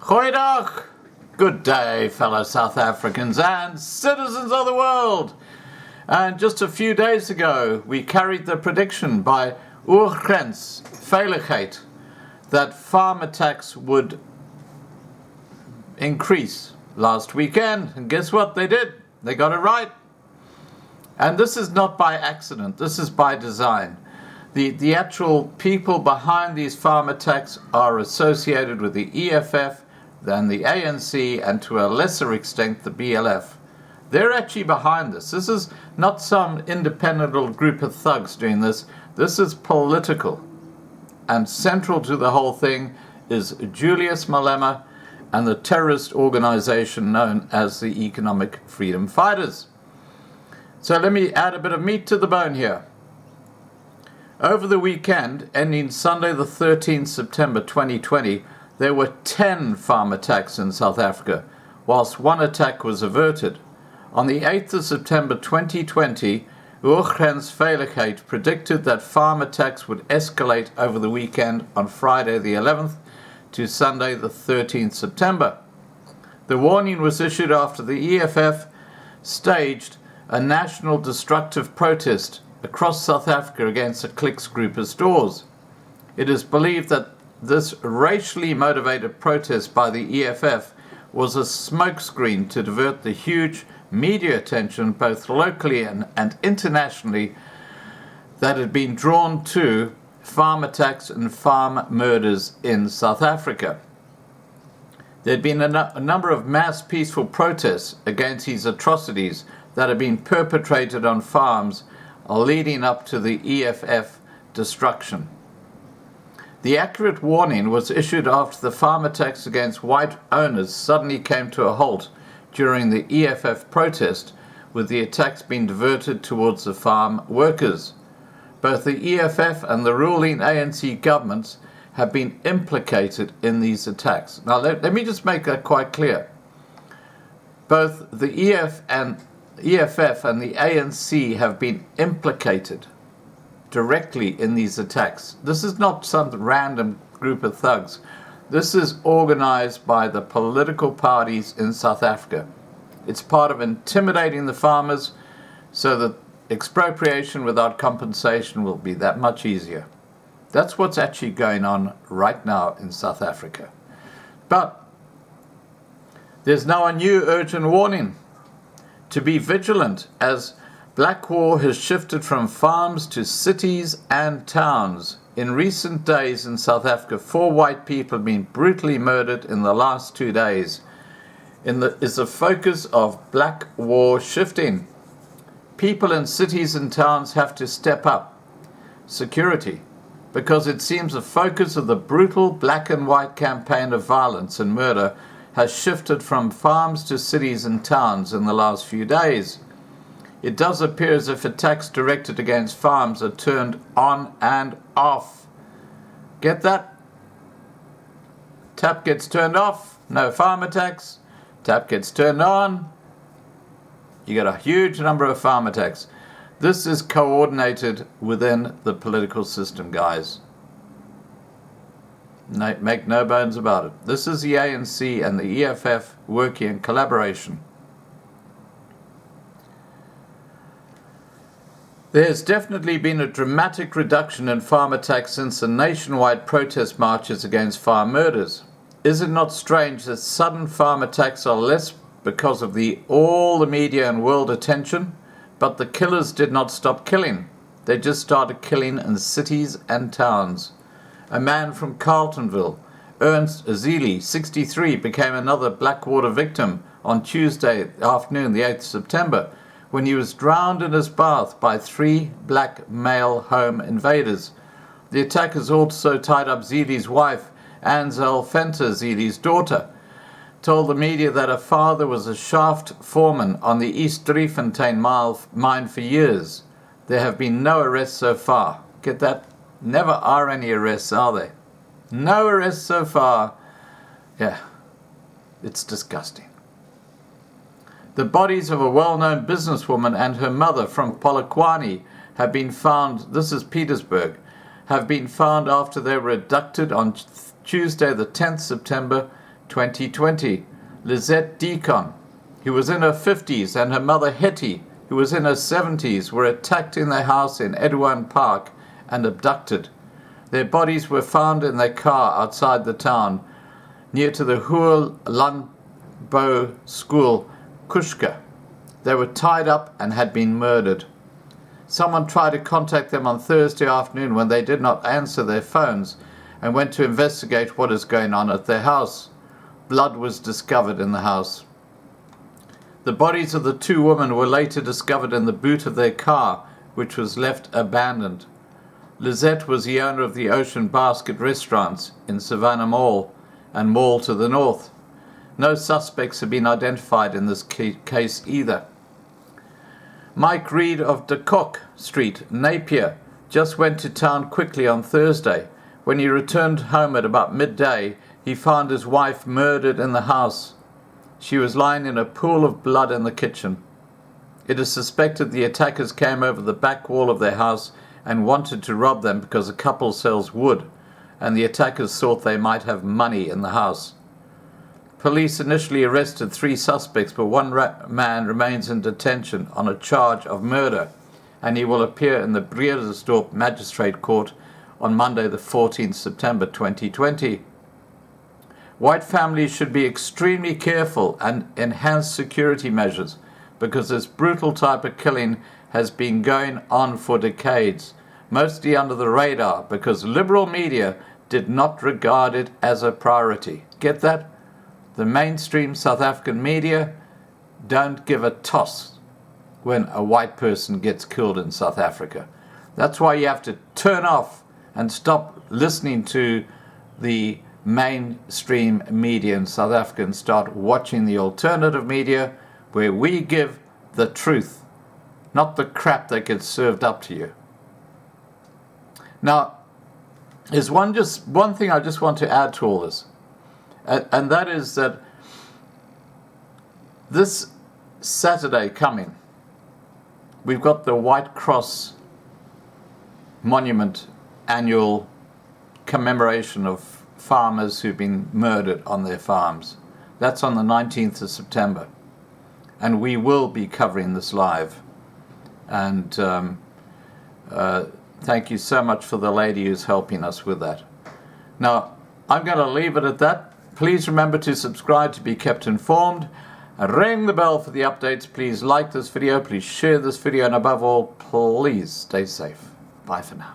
Goeiedag! Good day, fellow South Africans and citizens of the world. And just a few days ago, we carried the prediction by orchestrated that farm attacks would increase last weekend. And guess what? They did. They got it right. And this is not by accident. This is by design. The actual people behind these farm attacks are associated with the EFF, then the ANC, and to a lesser extent the BLF. They're actually behind this. This is not some independent little group of thugs doing this. This is political. And central to the whole thing is Julius Malema and the terrorist organization known as the Economic Freedom Fighters. So let me add a bit of meat to the bone here. Over the weekend, ending Sunday the 13th September 2020, there were 10 farm attacks in South Africa, whilst one attack was averted. On the 8th of September 2020, orchestrated predicted that farm attacks would escalate over the weekend on Friday the 11th to Sunday the 13th September. The warning was issued after the EFF staged a national destructive protest across South Africa against a Clicks group of stores. It is believed that this racially motivated protest by the EFF was a smokescreen to divert the huge media attention, both locally and internationally, that had been drawn to farm attacks and farm murders in South Africa. There had been a number of mass peaceful protests against these atrocities that had been perpetrated on farms leading up to the EFF destruction. The accurate warning was issued after the farm attacks against white owners suddenly came to a halt during the EFF protest, with the attacks being diverted towards the farm workers. Both the EFF and the ruling ANC governments have been implicated in these attacks. Now let me just make that quite clear. Both the EFF and the ANC have been implicated directly in these attacks. This is not some random group of thugs. This is organized by the political parties in South Africa. It's part of intimidating the farmers so that expropriation without compensation will be that much easier. That's what's actually going on right now in South Africa. But there's now a new urgent warning to be vigilant as Black War has shifted from farms to cities and towns. In recent days in South Africa, 4 white people have been brutally murdered in the last 2 days. Is the focus of Black War shifting? People in cities and towns have to step up security, because it seems the focus of the brutal black and white campaign of violence and murder has shifted from farms to cities and towns in the last few days. It does appear as if attacks directed against farms are turned on and off. Get that? Tap gets turned off, no farm attacks. Tap gets turned on, you get a huge number of farm attacks. This is coordinated within the political system, guys. Make no bones about it. This is the ANC and the EFF working in collaboration. There's definitely been a dramatic reduction in farm attacks since the nationwide protest marches against farm murders. Is it not strange that sudden farm attacks are less because of all the media and world attention, but the killers did not stop killing. They just started killing in cities and towns. A man from Carltonville, Ernst Azili, 63, became another Blackwater victim on Tuesday afternoon, the 8th of September, when he was drowned in his bath by 3 black male home invaders. The attackers also tied up Zili's wife, Ansel Venter, Zili's daughter, told the media that her father was a shaft foreman on the East Driefontein mine for years. There have been no arrests so far. Get that? Never are any arrests, are there? No arrests so far. Yeah, it's disgusting. The bodies of a well-known businesswoman and her mother from Polokwane have been found, this is Petersburg, have been found after they were abducted on Tuesday the 10th September 2020. Lizette Deacon, who was in her 50s, and her mother Hetty, who was in her 70s, were attacked in their house in Edouin Park and abducted. Their bodies were found in their car outside the town, near to the Huel Landbouw School, Kushka. They were tied up and had been murdered. Someone tried to contact them on Thursday afternoon when they did not answer their phones and went to investigate what is going on at their house. Blood was discovered in the house. The bodies of the two women were later discovered in the boot of their car, which was left abandoned. Lizette was the owner of the Ocean Basket restaurants in Savannah Mall and Mall to the north. No suspects have been identified in this case either. Mike Reed of De Kock Street, Napier, just went to town quickly on Thursday. When he returned home at about midday, he found his wife murdered in the house. She was lying in a pool of blood in the kitchen. It is suspected the attackers came over the back wall of their house and wanted to rob them because the couple sells wood, and the attackers thought they might have money in the house. Police initially arrested 3 suspects, but one man remains in detention on a charge of murder, and he will appear in the Breersdorp Magistrate Court on Monday the 14th September 2020. White families should be extremely careful and enhance security measures because this brutal type of killing has been going on for decades, mostly under the radar because liberal media did not regard it as a priority. Get that? The mainstream South African media don't give a toss when a white person gets killed in South Africa. That's why you have to turn off and stop listening to the mainstream media in South Africa and start watching the alternative media where we give the truth, not the crap that gets served up to you. Now, there's one thing I just want to add to all this. And that is that this Saturday coming, we've got the White Cross Monument annual commemoration of farmers who've been murdered on their farms. That's on the 19th of September. And we will be covering this live. And thank you so much for the lady who's helping us with that. Now, I'm going to leave it at that. Please remember to subscribe to be kept informed. Ring the bell for the updates. Please like this video. Please share this video. And above all, please stay safe. Bye for now.